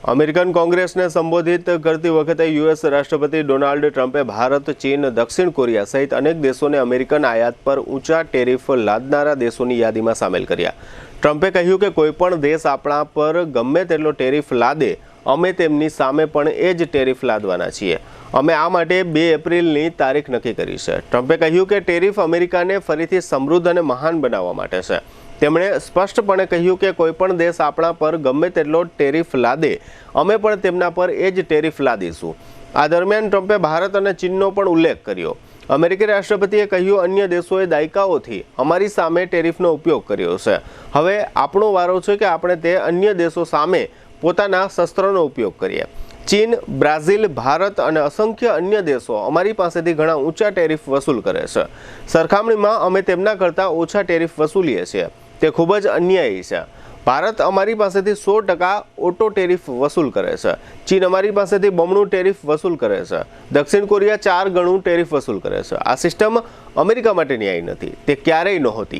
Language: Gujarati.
અમેરિકન કોંગ્રેસને સંબોધિત કરતી વખતે યુએસ રાષ્ટ્રપતિ ડોનાલ્ડ ટ્રમ્પે ભારત, ચીન, દક્ષિણ કોરિયા સહિત અનેક દેશોને અમેરિકન આયાત પર ઊંચા ટેરિફ લાદનારા દેશોની યાદીમાં સામેલ કર્યા। ટ્રમ્પે કહ્યું કે કોઈપણ દેશ આપણા પર ગમે તેટલો ટેરિફ લાદે, અમે તેમની સામે પણ એ જ ટેરિફ લાદવાના છીએ। અમે આ માટે 2 એપ્રિલની તારીખ નક્કી કરી છે। ટ્રમ્પે કહ્યું કે ટેરિફ અમેરિકાને ફરીથી સમૃદ્ધ અને મહાન બનાવવા માટે છે। તેમણે સ્પષ્ટપણે કહ્યું કે કોઈપણ દેશ આપણા પર ગમે તેટલો ટેરિફ લાદે, અમે પણ તેમના પર એ જ ટેરિફ લાદીશું। આ દરમિયાન ટ્રમ્પે ભારત અને ચીનનો પણ ઉલ્લેખ કર્યો। અમેરિકી રાષ્ટ્રપતિએ કહ્યું, અન્ય દેશોએ દાયકાઓથી અમારી સામે ટેરિફનો ઉપયોગ કર્યો છે। હવે આપણો વારો છે કે આપણે તે અન્ય દેશો સામે પોતાના શસ્ત્રોનો ઉપયોગ કરીએ। ચીન, બ્રાઝિલ, ભારત અને અસંખ્ય અન્ય દેશો અમારી પાસેથી ઘણા ઊંચા ટેરિફ વસૂલ કરે છે। સરખામણીમાં અમે તેમના કરતાં ઓછા ટેરિફ વસૂલીએ છીએ। તે ખૂબ જ અન્યાયી છે। ભારત અમારી પાસેથી 100% ઓટો ટેરિફ વસૂલ કરે છે। ચીન અમારી પાસેથી બમણું ટેરિફ વસૂલ કરે છે। દક્ષિણ કોરિયા 4 ગણું ટેરિફ વસૂલ કરે છે। આ સિસ્ટમ અમેરિકા માટે ન્યાયી નથી, તે ક્યારેય નહોતી।